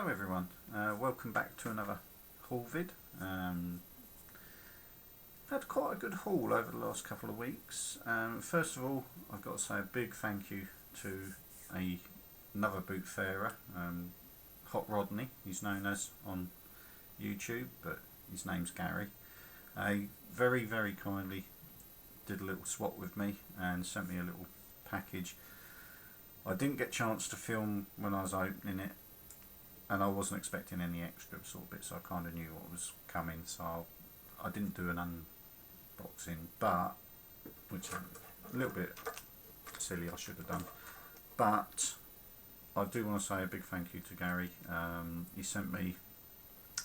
Hello everyone, welcome back to another haul vid. Had quite a good haul over the last couple of weeks. First of all, I've got to say a big thank you to another bootfarer, Hot Rodney, he's known as on YouTube, but his name's Gary. He very kindly did a little swap with me and sent me a little package. I didn't get a chance to film when I was opening it, and I wasn't expecting any extra sort of bits, so I kind of knew what was coming, so I didn't do an unboxing, but which is a little bit silly, I should have done. But I do want to say a big thank you to Gary. He sent me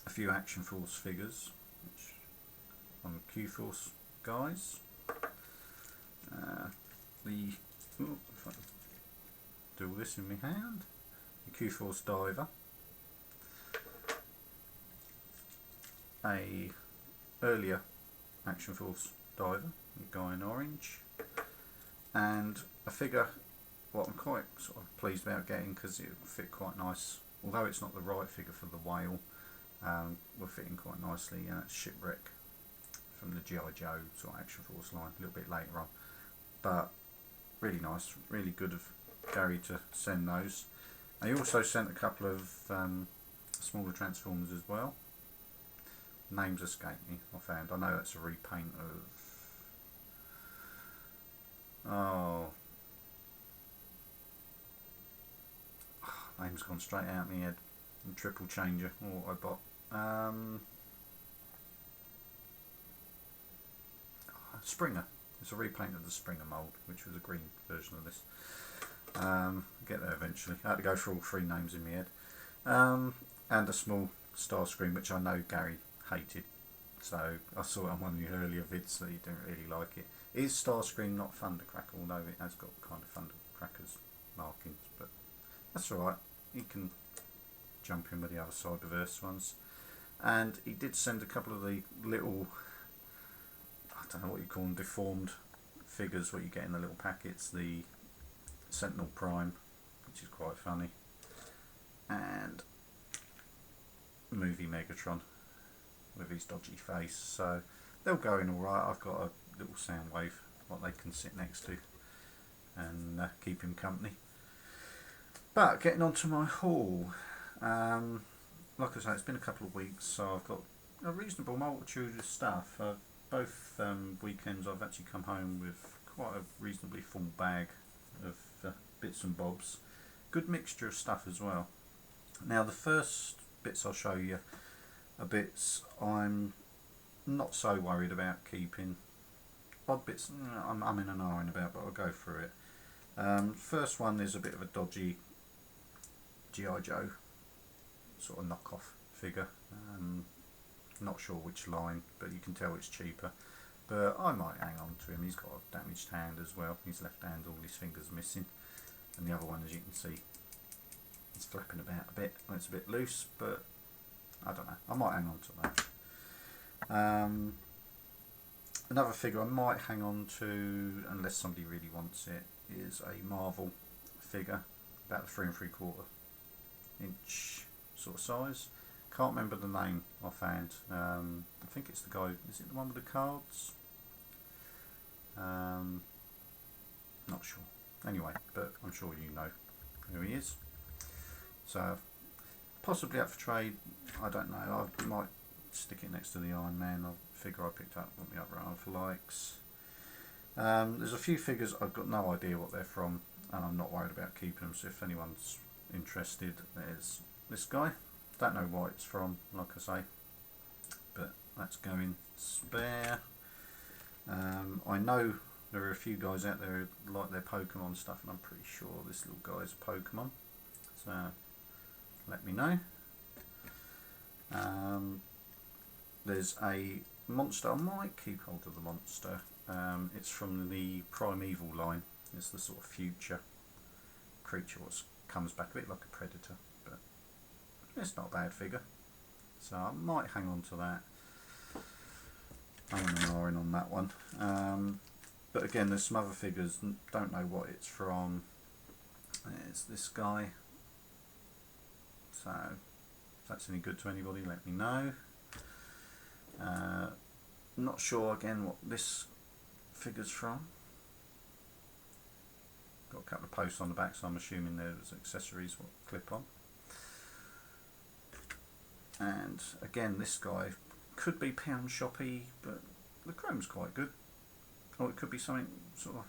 a few Action Force figures, which on Q-Force guys. If I do all this in my hand, the Q-Force Diver, a earlier Action Force Diver, a guy in orange, and a figure what I'm quite sort of pleased about getting because it will fit quite nice, although it's not the right figure for the whale. Will fit in quite nicely, and it's Shipwreck from the G.I. Joe sort of Action Force line a little bit later on, but really nice, really good of Gary to send those. He also sent a couple of smaller Transformers as well. Names escape me offhand. I know it's a repaint of name's gone straight out of my head. Triple Changer Autobot. Springer. It's a repaint of the Springer mould, which was a green version of this. Get there eventually. I had to go through all three names in my head. And a small Starscream, which I know Gary hated. So I saw it on one of the earlier vids that he didn't really like it. It is Starscream, not Thundercracker, although it has got kind of Thundercracker's markings. But that's alright. He can jump in with the other Cyberverse ones. And he did send a couple of the little, I don't know what you call them, deformed figures, what you get in the little packets. The Sentinel Prime, which is quite funny, and movie Megatron with his dodgy face. So they'll go in alright. I've got a little Soundwave what they can sit next to and keep him company. But getting on to my haul, like I say, it's been a couple of weeks, so I've got a reasonable multitude of stuff. Both weekends I've actually come home with quite a reasonably full bag of bits and bobs. Good mixture of stuff as well. Now the first bits I'll show you are bits I'm not so worried about keeping. Odd bits I'm in and ahhing about, but I'll go through it. First one is a bit of a dodgy G.I. Joe sort of knockoff figure. Not sure which line, but you can tell it's cheaper. But I might hang on to him. He's got a damaged hand as well. His left hand, all his fingers missing. And the other one, as you can see, he's flapping about a bit. It's a bit loose, but I don't know. I might hang on to that. Another figure I might hang on to, unless somebody really wants it, is a Marvel figure, about 3 3/4 inch sort of size. Can't remember the name offhand. I think it's the guy. Is it the one with the cards? Not sure. Anyway, but I'm sure you know who he is. So possibly up for trade. I don't know. I might stick it next to the Iron Man. I figure I picked up what my other half likes. There's a few figures I've got no idea what they're from, and I'm not worried about keeping them. So if anyone's interested, there's this guy. Don't know what it's from, like I say, but that's going spare. I know there are a few guys out there who like their Pokemon stuff, and I'm pretty sure this little guy is a Pokemon, so let me know. There's a monster. I might keep hold of the monster. It's from the Primeval line. It's the sort of future creature what comes back a bit like a predator, but it's not a bad figure, so I might hang on to that. I'm ignoring on that one. But again, there's some other figures, don't know what it's from. It's this guy. So If that's any good to anybody, let me know. Not sure again what this figure's from. Got a couple of posts on the back, so I'm assuming there's accessories what clip on. And again, this guy could be pound shoppy, but the chrome's quite good. Or it could be something sort of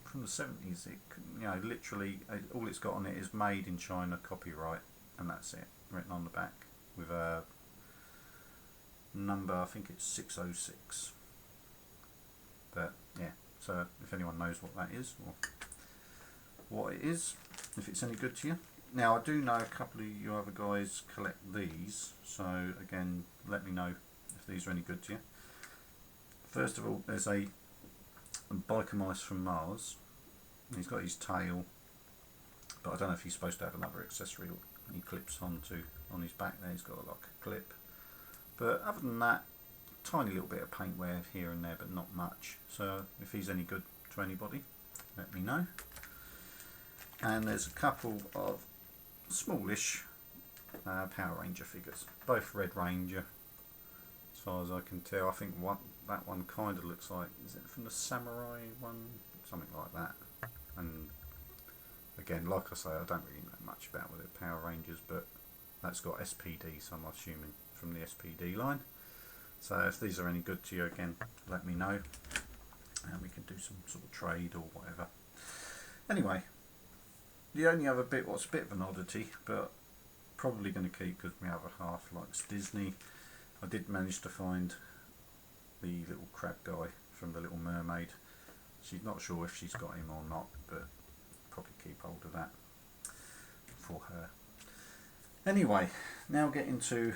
from the 70s. It could, you know, literally all it's got on it is made in China, copyright, and that's it, written on the back with a number. I think it's 606. But yeah, so if anyone knows what that is or what it is, if it's any good to you. Now I do know a couple of you other guys collect these, so again let me know if these are any good to you. First of all, there's a biker mice from Mars. He's got his tail, but I don't know if he's supposed to have another accessory he clips onto on his back there. He's got like a clip, but other than that, tiny little bit of paint wear here and there, but not much. So if he's any good to anybody, let me know. And there's a couple of smallish Power Ranger figures, both Red Ranger as far as I can tell. I think that one kind of looks like, is it from the Samurai one, something like that. And again, like I say, I don't really know much about with the Power Rangers, but that's got SPD, so I'm assuming from the SPD line. So if these are any good to you, again let me know and we can do some sort of trade or whatever. Anyway, the only other bit, what's a bit of an oddity, but probably going to keep because my other half likes Disney. I did manage to find the little crab guy from The Little Mermaid. She's not sure if she's got him or not, but probably keep hold of that for her. Anyway, now get into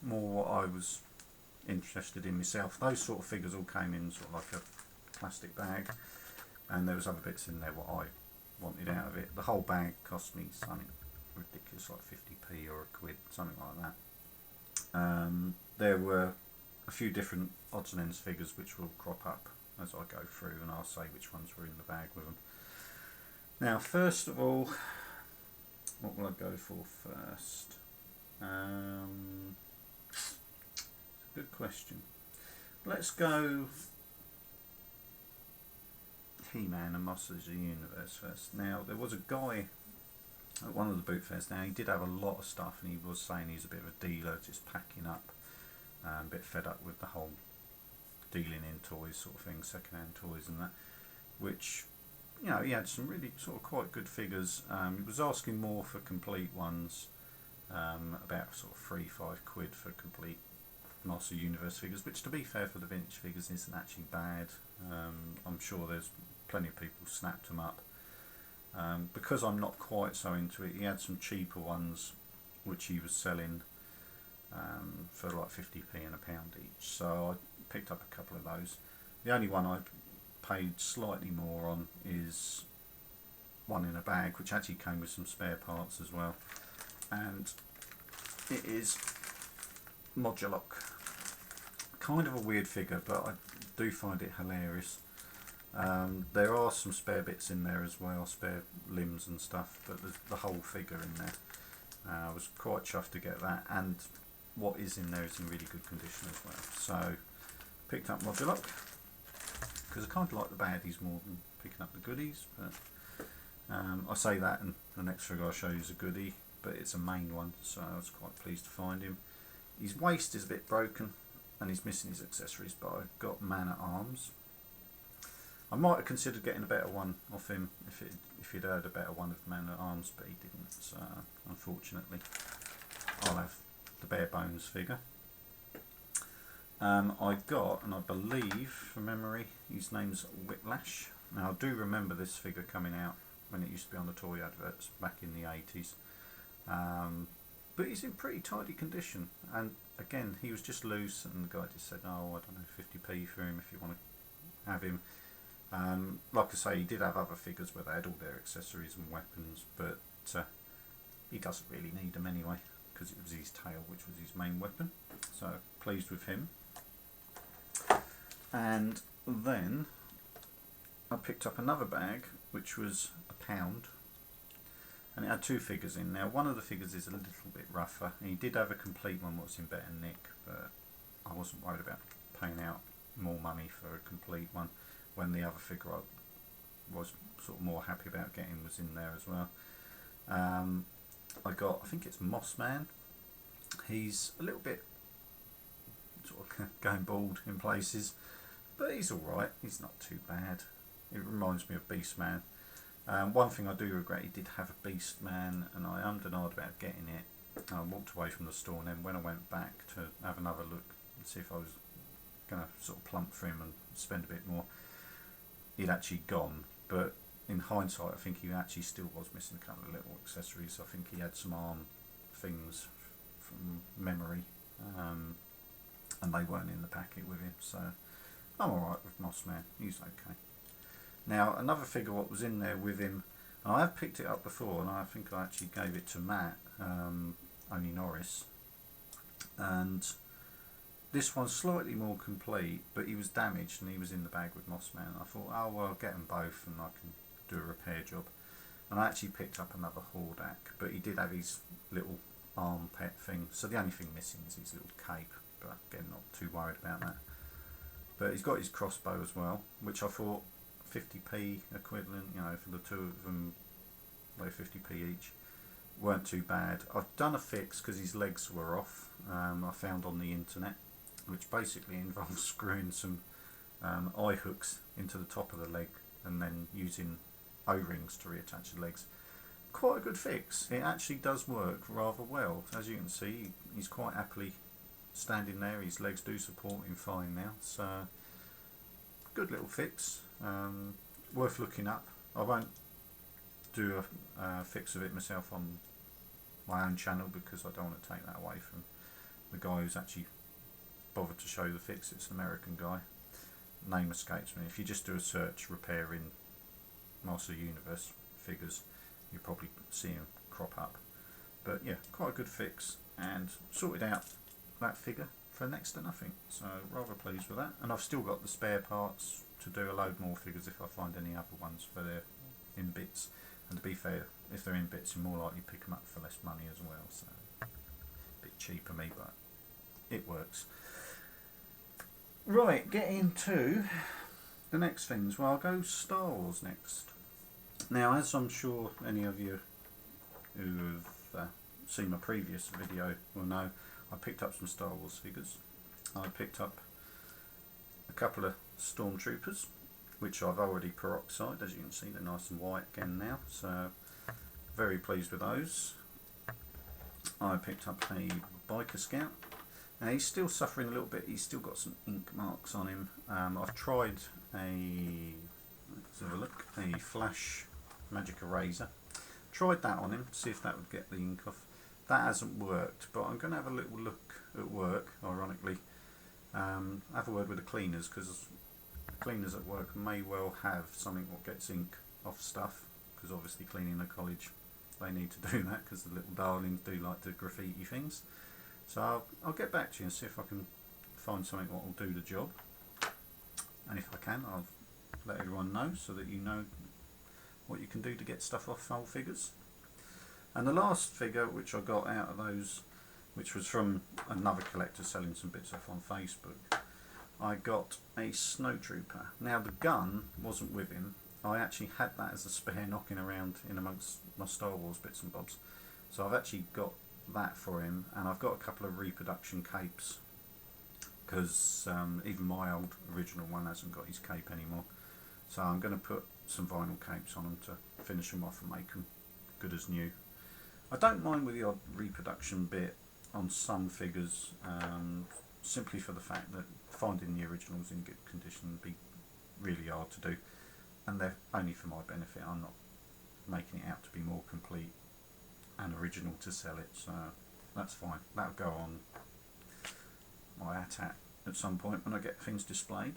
more what I was interested in myself. Those sort of figures all came in sort of like a plastic bag, and there was other bits in there what I wanted out of it. The whole bag cost me something ridiculous, like 50p or a quid, something like that. There were a few different odds and ends figures which will crop up as I go through, and I'll say which ones were in the bag with them. Now first of all, what will I go for first? It's a good question. Let's go He-Man and Masters of the Universe first. Now there was a guy at one of the boot fairs. Now he did have a lot of stuff, and he was saying he's a bit of a dealer, just packing up, a bit fed up with the whole dealing in toys sort of thing, second-hand toys and that, which, you know, he had some really sort of quite good figures. He was asking more for complete ones, about sort of £3-5 quid for complete Master Universe figures, which to be fair for the vintage figures isn't actually bad. I'm sure there's plenty of people snapped them up. Because I'm not quite so into it, he had some cheaper ones which he was selling for like 50p and £1 each, so I picked up a couple of those. The only one I paid slightly more on is one in a bag, which actually came with some spare parts as well, and it is Modulok. Kind of a weird figure, but I do find it hilarious. There are some spare bits in there as well, spare limbs and stuff, but there's the whole figure in there. I was quite chuffed to get that, and what is in there is in really good condition as well. So picked up Modulok because I kind of like the baddies more than picking up the goodies, but I say that, and the next figure I'll show you is a goodie, but it's a main one, so I was quite pleased to find him. His waist is a bit broken and he's missing his accessories, but I've got Man-at-Arms. I might have considered getting a better one off him if he'd had a better one of Man-at-Arms, but he didn't, so unfortunately I'll have the bare bones figure. I got, and I believe from memory, his name's Whiplash. Now I do remember this figure coming out when it used to be on the toy adverts back in the 80s, but he's in pretty tidy condition, and again he was just loose, and the guy just said, oh, I don't know, 50p for him if you want to have him. Like I say, he did have other figures where they had all their accessories and weapons, but he doesn't really need them anyway, because it was his tail which was his main weapon, so pleased with him. And then I picked up another bag which was £1, and it had two figures in. Now one of the figures is a little bit rougher. He did have a complete one what's in better nick, but I wasn't worried about paying out more money for a complete one when the other figure I was sort of more happy about getting was in there as well. I got, I think it's Mossman. He's a little bit sort of going bald in places, but he's alright, he's not too bad. It reminds me of Beastman. One thing I do regret, he did have a Beastman and I ummed and ahed about getting it. I walked away from the store, and then when I went back to have another look and see if I was going to sort of plump for him and spend a bit more, he'd actually gone. But in hindsight, I think he actually still was missing a couple of little accessories. I think he had some arm things from memory, and they weren't in the packet with him, so I'm alright with Mossman, he's okay. Now another figure what was in there with him, and I have picked it up before, and I think I actually gave it to Matt, only Norris, and this one's slightly more complete, but he was damaged and he was in the bag with Mossman. I thought, oh well, I'll get them both and I can do a repair job. And I actually picked up another Hordak, but he did have his little arm pet thing, so the only thing missing is his little cape, but again, not too worried about that. But he's got his crossbow as well, which I thought 50p equivalent, you know, for the two of them, they're 50p each, weren't too bad. I've done a fix because his legs were off, I found on the internet, which basically involves screwing some eye hooks into the top of the leg and then using O-rings to reattach the legs. Quite a good fix. It actually does work rather well. As you can see, he's quite happily standing there. His legs do support him fine now, so good little fix, worth looking up. I won't do a fix of it myself on my own channel because I don't want to take that away from the guy who's actually bothered to show the fix. It's an American guy, name escapes me. If you just do a search repairing Master Universe figures, you probably see him crop up. But yeah, quite a good fix, and sorted out that figure for next to nothing, so rather pleased with that. And I've still got the spare parts to do a load more figures if I find any other ones for their in bits. And to be fair, if they're in bits, you're more likely to pick them up for less money as well, so a bit cheaper me, but it works. Right, getting to the next things. Well, I'll go Star Wars next. Now, as I'm sure any of you who have seen my previous video will know, I picked up some Star Wars figures. I picked up a couple of Stormtroopers, which I've already peroxide. As you can see, they're nice and white again now, so very pleased with those. I picked up a Biker Scout. Now he's still suffering a little bit, he's still got some ink marks on him. I've tried let's have a look, a Flash Magic Eraser. Tried that on him, see if that would get the ink off. That hasn't worked, but I'm going to have a little look at work, ironically. Have a word with the cleaners, because cleaners at work may well have something that gets ink off stuff, because obviously cleaning a college, they need to do that, because the little darlings do like to graffiti things. So I'll get back to you and see if I can find something that will do the job, and if I can, I'll let everyone know so that you know what you can do to get stuff off old figures. And the last figure which I got out of those, which was from another collector selling some bits off on Facebook, I got a Snowtrooper. Now the gun wasn't with him, I actually had that as a spare knocking around in amongst my Star Wars bits and bobs, so I've actually got that for him, and I've got a couple of reproduction capes, because even my old original one hasn't got his cape anymore, so I'm going to put some vinyl capes on them to finish them off and make them good as new. I don't mind with the odd reproduction bit on some figures, simply for the fact that finding the originals in good condition would be really hard to do, and they're only for my benefit. I'm not making it out to be more complete and original to sell it, so that's fine. That'll go on my ATAT at some point when I get things displayed.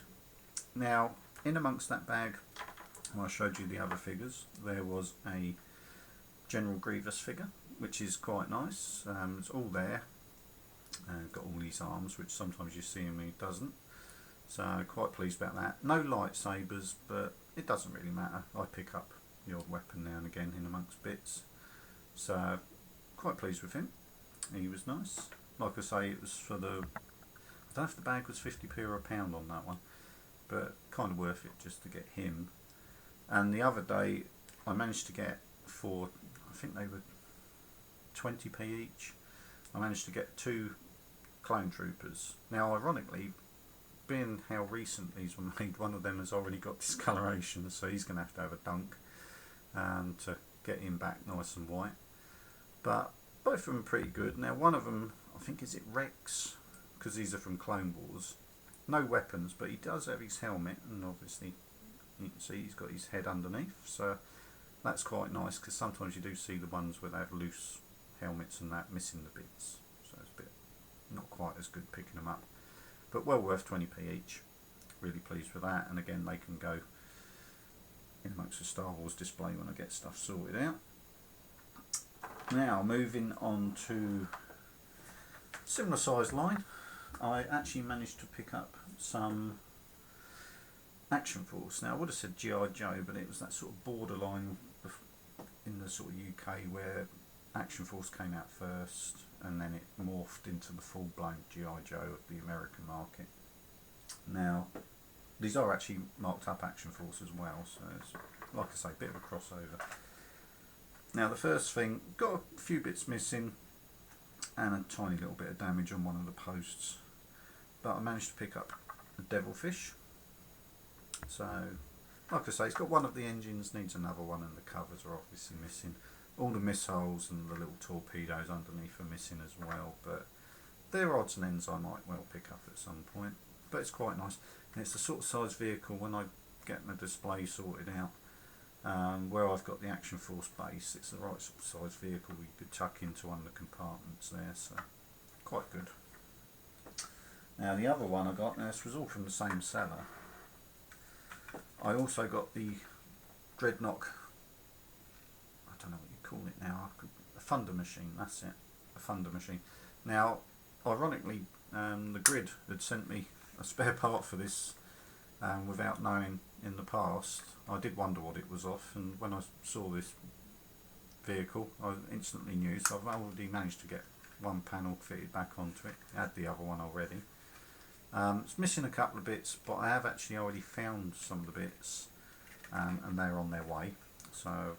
Now, in amongst that bag, when I showed you the other figures, there was a General Grievous figure, which is quite nice. It's all there, got all these arms, which sometimes you see him and he doesn't, so quite pleased about that. No lightsabers, but it doesn't really matter. I pick up the odd weapon now and again in amongst bits. So quite pleased with him. He was nice. Like I say, it was for the, I don't know if the bag was 50p or a pound on that one, but kind of worth it just to get him. And the other day I managed to get, for I think they were 20p each, I managed to get 2 Clone Troopers. Now ironically, being how recent these were made, one of them has already got discoloration, so he's going to have a dunk to get him back nice and white. But both of them are pretty good. Now one of them, I think, is it Rex, because these are from Clone Wars. No weapons, but he does have his helmet, and obviously you can see he's got his head underneath, so that's quite nice, because sometimes you do see the ones where they have loose helmets and that missing the bits, so it's a bit not quite as good picking them up, but well worth 20p each. Really pleased with that, and again they can go in amongst the Star Wars display when I get stuff sorted out. Now moving on to similar size line, I actually managed to pick up some Action Force. Now I would have said G.I. Joe, but it was that sort of borderline in the sort of UK where Action Force came out first, and then it morphed into the full-blown G.I. Joe of the American market. Now these are actually marked up Action Force as well, so it's, like I say, a bit of a crossover. Now the first thing, got a few bits missing and a tiny little bit of damage on one of the posts, but I managed to pick up a Devilfish. So like I say, it's got one of the engines, needs another one, and the covers are obviously missing. All the missiles and the little torpedoes underneath are missing as well, but they're odds and ends I might well pick up at some point. But it's quite nice, and it's the sort of size vehicle, when I get my display sorted out, where I've got the Action Force base, it's the right sort of size vehicle you could tuck into one of the compartments there, so quite good. Now the other one I got, now this was all from the same seller, I also got the Dreadnought, I don't know what you call it now, a Thunder Machine, that's it, a Thunder Machine. Now ironically, the Grid had sent me a spare part for this without knowing in the past. I did wonder what it was off, and when I saw this vehicle I instantly knew, so I've already managed to get one panel fitted back onto it. I had the other one already. It's missing a couple of bits, but I have actually already found some of the bits, and they're on their way, so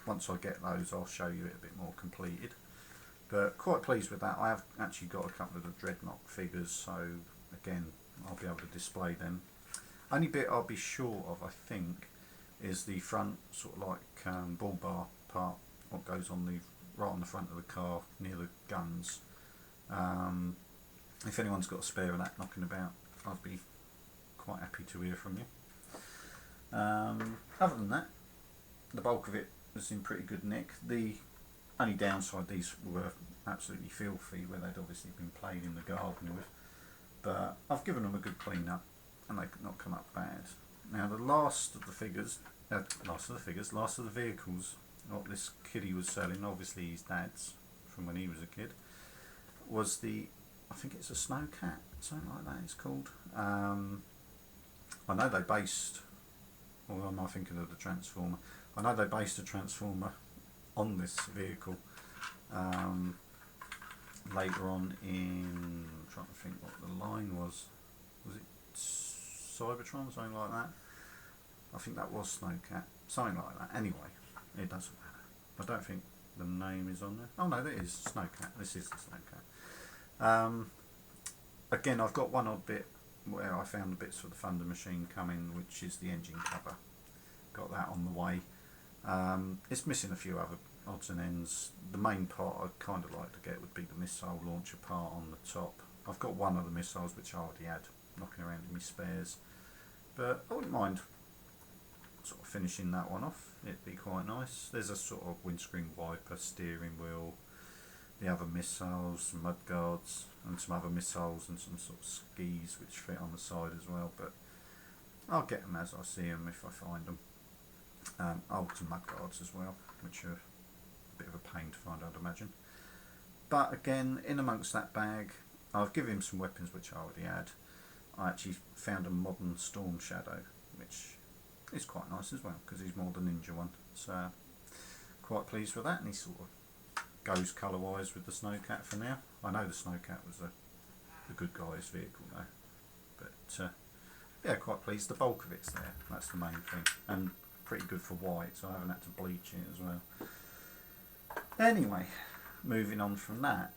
once I get those I'll show you it a bit more completed. But quite pleased with that. I have actually got a couple of the Dreadnought figures, so again I'll be able to display them. Only bit I'll be short of, I think, is the front sort of like bull bar part, what goes on the right on the front of the car near the guns. If anyone's got a spare of that knocking about, I'd be quite happy to hear from you. Other than that, the bulk of it was in pretty good nick. The only downside, these were absolutely filthy, where they'd obviously been played in the garden with, but I've given them a good clean up and they've not come up bad. Now the last of the vehicles, what this kiddie was selling, obviously his dad's from when he was a kid, was the, I think it's a Snowcat, something like that it's called. I know they based, or am I thinking of the Transformer? I know they based a Transformer on this vehicle later on in, I'm trying to think what the line was it Cybertron, something like that? I think that was Snowcat, something like that. Anyway, it doesn't matter. I don't think the name is on there. Oh no, that is Snowcat, this is the Snowcat. Again, I've got one odd bit where I found the bits for the Thunder Machine coming, which is the engine cover. Got that on the way. It's missing a few other odds and ends. The main part I'd kind of like to get would be the missile launcher part on the top. I've got one of the missiles which I already had knocking around in my spares, but I wouldn't mind sort of finishing that one off. It'd be quite nice. There's a sort of windscreen wiper, steering wheel, the other missiles, some mud guards and some other missiles, and some sort of skis which fit on the side as well, but I'll get them as I see them if I find them. Some mud guards as well, which are a bit of a pain to find, I'd imagine. But again, in amongst that bag, I've given him some weapons which I already had. I actually found a modern Storm Shadow, which is quite nice as well, because he's more the ninja one. So quite pleased with that, and he sort of goes colour wise with the Snowcat for now. I know the Snowcat was a good guy's vehicle though, but yeah, quite pleased. The bulk of it's there, that's the main thing, and pretty good for white, so I haven't had to bleach it as well. Anyway, moving on from that,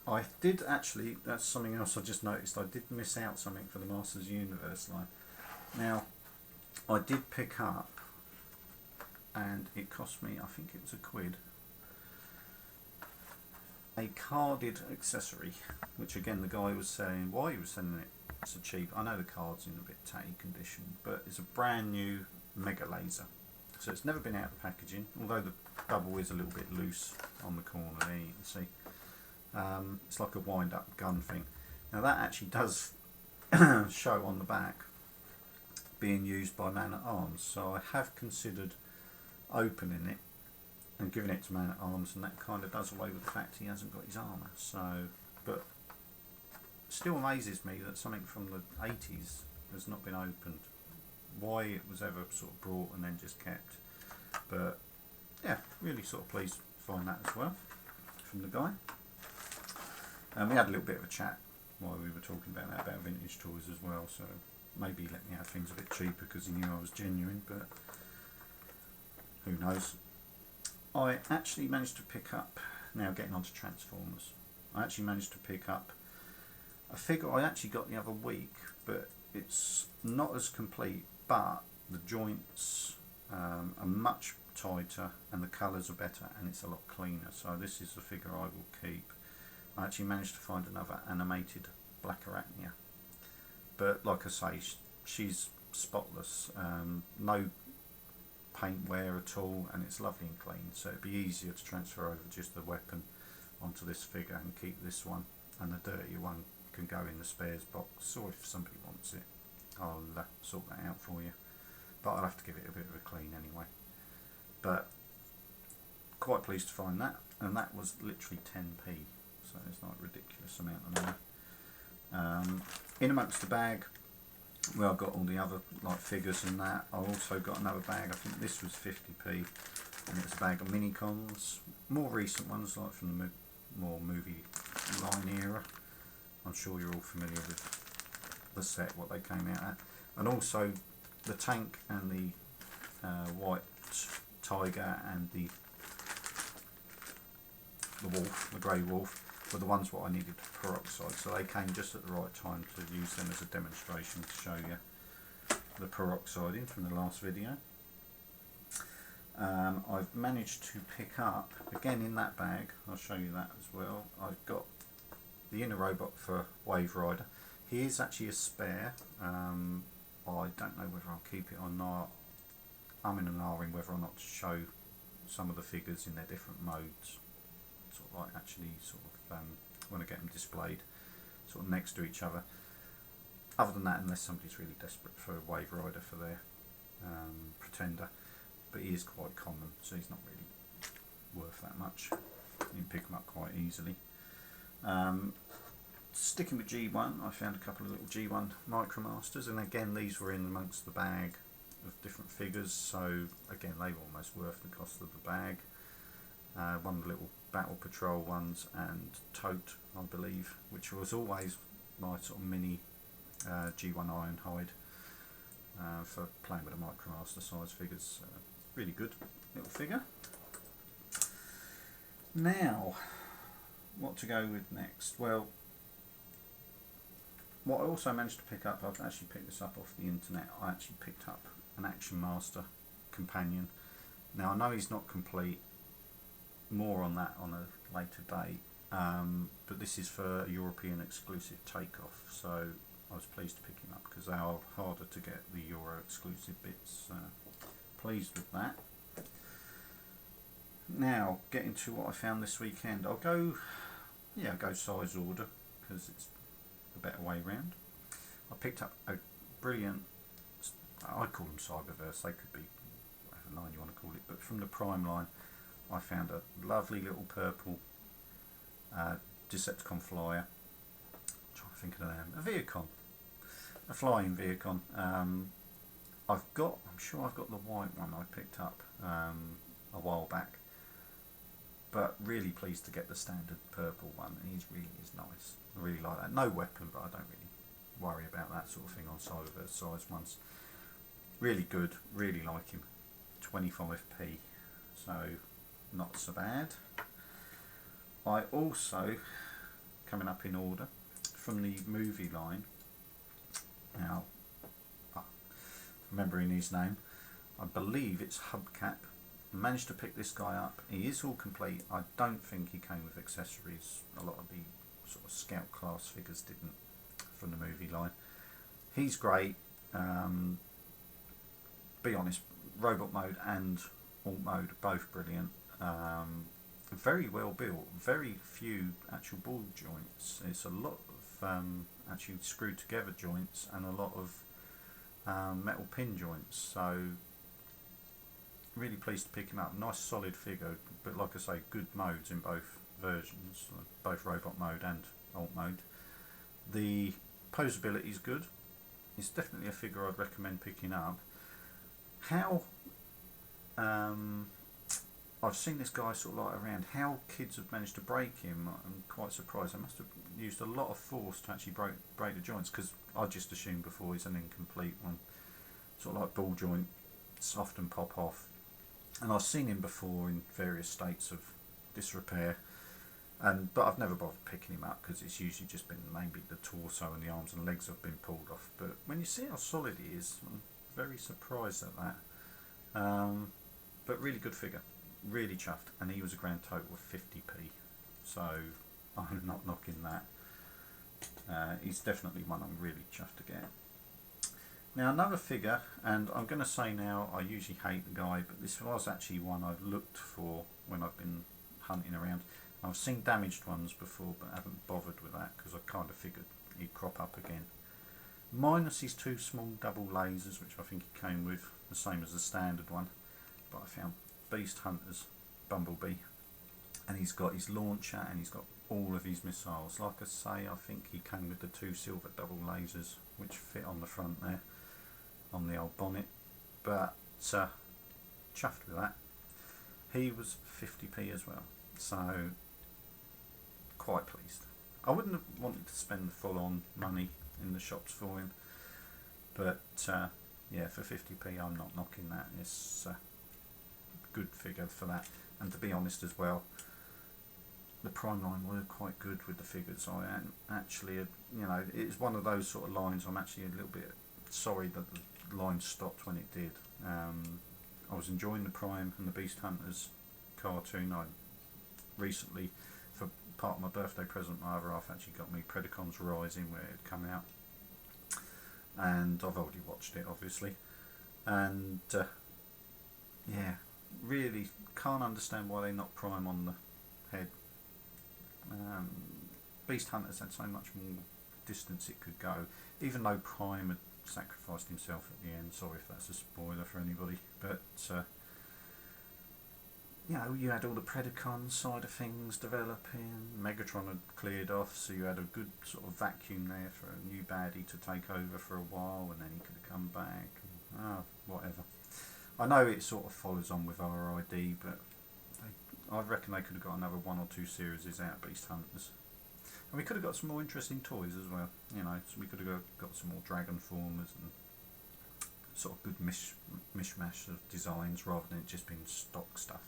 I did actually, that's something else I just noticed, I did miss out something for the Masters Universe line. Now, I did pick up, and it cost me, I think it was £1, a carded accessory, which again the guy was saying why he was selling it so cheap. I know the card's in a bit tatty condition, but it's a brand new Mega Laser. So it's never been out of packaging, although the bubble is a little bit loose on the corner there, you can see. It's like a wind up gun thing. Now that actually does show on the back being used by Man at Arms, so I have considered opening it and giving it to Man at Arms, and that kind of does away with the fact he hasn't got his armour. So, but still amazes me that something from the 80s has not been opened. Why it was ever sort of brought and then just kept. But yeah, really sort of pleased to find that as well from the guy. And we had a little bit of a chat while we were talking about that, about vintage toys as well, so maybe he let me have things a bit cheaper because he knew I was genuine, but who knows. I actually managed to pick up, now getting on to Transformers, I actually managed to pick up a figure I actually got the other week, but it's not as complete, but the joints are much tighter and the colours are better and it's a lot cleaner, so this is the figure I will keep. I actually managed to find another animated Black Arachnia, but like I say, she's spotless, no paint wear at all, and it's lovely and clean, so it'd be easier to transfer over just the weapon onto this figure and keep this one, and the dirtier one can go in the spares box, or if somebody wants it I'll sort that out for you, but I'll have to give it a bit of a clean anyway. But quite pleased to find that, and that was literally 10p, so it's not a ridiculous amount of money. In amongst the bag, well, I've got all the other like figures and that. I also got another bag, I think this was 50p, and it's a bag of Minicons, more recent ones like from the more movie line era. I'm sure you're all familiar with the set, what they came out at, and also the tank and the white tiger and the wolf, the grey wolf, were the ones what I needed for peroxide, so they came just at the right time to use them as a demonstration to show you the peroxide in from the last video. I've managed to pick up, again in that bag, I'll show you that as well, I've got the inner robot for Wave Rider. He is actually a spare, I don't know whether I'll keep it or not. I'm in an R in whether or not to show some of the figures in their different modes, sort of like actually sort of when I get them displayed sort of next to each other. Other than that, unless somebody's really desperate for a Wave Rider for their Pretender, but he is quite common, so he's not really worth that much. You can pick them up quite easily. Sticking with G1, I found a couple of little G1 Micromasters, and again these were in amongst the bag of different figures, so again they were almost worth the cost of the bag. One of the little Battle Patrol ones, and Tote, I believe, which was always my sort of mini G1 Ironhide for playing with the Micromaster size figures. Really good little figure. Now, what to go with next? Well, what I also managed to pick up, I've actually picked this up off the internet, I actually picked up an Action Master companion. Now I know he's not complete, more on that on a later date, but this is for a European exclusive takeoff, so I was pleased to pick him up because they are harder to get, the Euro exclusive bits. Pleased with that. Now getting to what I found this weekend, I'll go size order because it's the better way round. I picked up a brilliant, I call them Cyberverse, they could be whatever line you want to call it, but from the Prime line I found a lovely little purple Decepticon flyer. I'm trying to think of the name. A Vehicle, a flying Vehicle. I'm sure I've got the white one I picked up a while back, but really pleased to get the standard purple one. He's really is nice. I really like that. No weapon, but I don't really worry about that sort of thing on size ones. Really good, really like him. 25p, so not so bad. I also, coming up in order, from the movie line, now, remembering his name, I believe it's Hubcap. Managed to pick this guy up. He is all complete. I don't think he came with accessories. A lot of the sort of scout class figures didn't from the movie line. He's great. Be honest, robot mode and alt mode are both brilliant. Very well built. Very few actual ball joints. It's a lot of actually screwed together joints and a lot of metal pin joints. So really pleased to pick him up. Nice solid figure, but like I say, good modes in both versions, both robot mode and alt mode. The posability is good. It's definitely a figure I'd recommend picking up. How I've seen this guy sort of like around. How kids have managed to break him, I'm quite surprised. They must have used a lot of force to actually break the joints, because I just assumed before he's an incomplete one, sort of like ball joint, often pop off. And I've seen him before in various states of disrepair, but I've never bothered picking him up because it's usually just been maybe the torso and the arms and legs have been pulled off. But when you see how solid he is, I'm very surprised at that. But really good figure, really chuffed, and he was a grand total of 50p, so I'm not knocking that. He's definitely one I'm really chuffed to get. Now another figure, and I'm going to say now, I usually hate the guy, but this was actually one I've looked for when I've been hunting around. I've seen damaged ones before, but haven't bothered with that because I kind of figured he'd crop up again. Minus his two small double lasers, which I think he came with, the same as the standard one, but I found Beast Hunter's Bumblebee, and he's got his launcher and he's got all of his missiles. Like I say, I think he came with the two silver double lasers which fit on the front there, on the old bonnet, but chuffed with that. He was 50p as well, so quite pleased. I wouldn't have wanted to spend the full on money in the shops for him, but yeah, for 50p I'm not knocking that. It's a good figure for that. And to be honest as well, the Prime line were quite good with the figures. I am actually, it's one of those sort of lines I'm actually a little bit sorry that the line stopped when it did. I was enjoying the Prime and the Beast Hunters cartoon. I recently, for part of my birthday present, my other half actually got me Predacons Rising, where it had come out, and I've already watched it obviously, and yeah, really can't understand why they knocked Prime on the head. Beast Hunters had so much more distance it could go, even though Prime had sacrificed himself at the end. Sorry if that's a spoiler for anybody, but you had all the Predacon side of things developing. Megatron had cleared off, so you had a good sort of vacuum there for a new baddie to take over for a while, and then he could have come back. Whatever. I know it sort of follows on with RID, but I reckon they could have got another 1 or 2 series out of Beast Hunters. And we could have got some more interesting toys as well, so we could have got some more Dragon Formers and sort of good mishmash of designs rather than it just being stock stuff.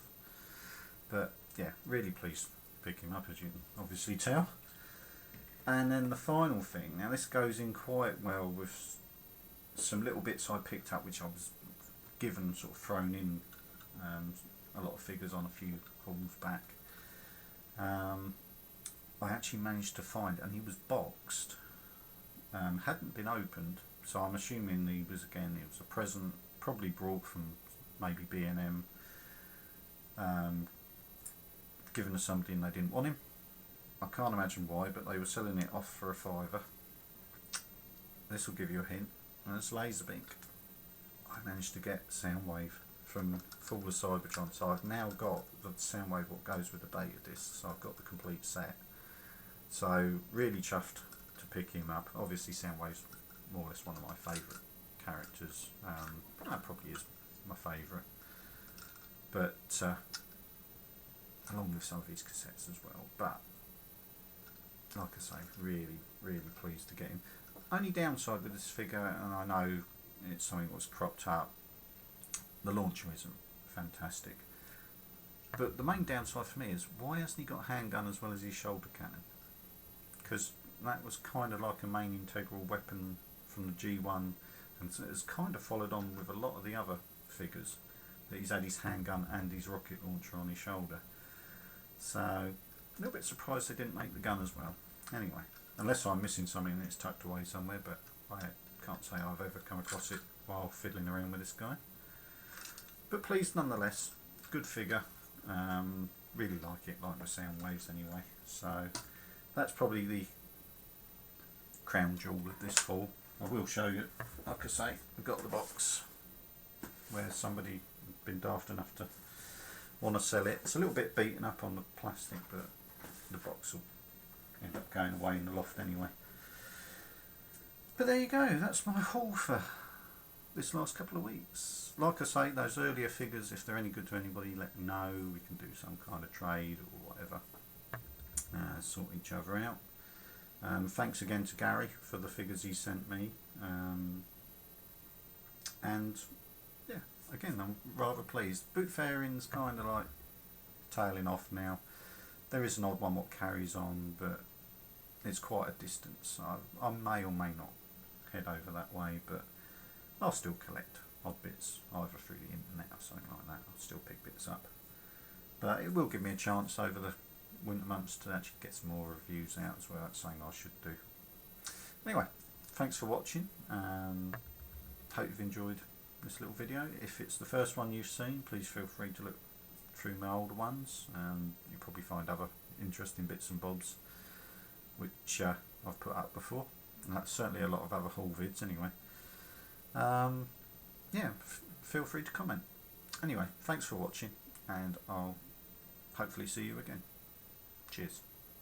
But yeah, really pleased to pick him up, as you can obviously tell. And then the final thing, now this goes in quite well with some little bits I picked up which I was given, sort of thrown in a lot of figures on a few hauls back. I actually managed to find, and he was boxed, hadn't been opened, so I'm assuming it was a present, probably brought from maybe B&M, given to somebody and they didn't want him. I can't imagine why, but they were selling it off for a £5. This will give you a hint, and it's Laserbeak. I managed to get Soundwave from Fall of Cybertron, so I've now got the Soundwave what goes with the beta disc, so I've got the complete set. So really chuffed to pick him up. Obviously Soundwave's more or less one of my favourite characters. That probably is my favourite. But along with some of his cassettes as well. But like I say, really, really pleased to get him. Only downside with this figure, and I know it's something that was cropped up, the launcher isn't fantastic. But the main downside for me is, why hasn't he got a handgun as well as his shoulder cannon? Because that was kind of like a main integral weapon from the G1, and so it's kind of followed on with a lot of the other figures, that he's had his handgun and his rocket launcher on his shoulder. So a little bit surprised they didn't make the gun as well. Anyway, unless I'm missing something and it's tucked away somewhere, but I can't say I've ever come across it while fiddling around with this guy. But pleased nonetheless, good figure. Really like it, like my Soundwaves anyway. So that's probably the crown jewel of this haul. I will show you, like I say, I've got the box where somebody been daft enough to want to sell it. It's a little bit beaten up on the plastic, but the box will end up going away in the loft anyway. But there you go, that's my haul for this last couple of weeks. Like I say, those earlier figures, if they're any good to anybody, let me know. We can do some kind of trade or whatever, sort each other out. Thanks again to Gary for the figures he sent me, and yeah, again, I'm rather pleased. Boot fairing's kind of like tailing off now. There is an odd one what carries on, but it's quite a distance. I may or may not head over that way, but I'll still collect odd bits, either through the internet or something like that. I'll still pick bits up, but it will give me a chance over the winter months to actually get some more reviews out as well. That's something I should do. Anyway, thanks for watching. Hope you've enjoyed this little video. If it's the first one you've seen, please feel free to look through my older ones. You'll probably find other interesting bits and bobs which I've put up before, and that's certainly a lot of other haul vids anyway. Yeah, feel free to comment. Anyway, thanks for watching, and I'll hopefully see you again. Cheers.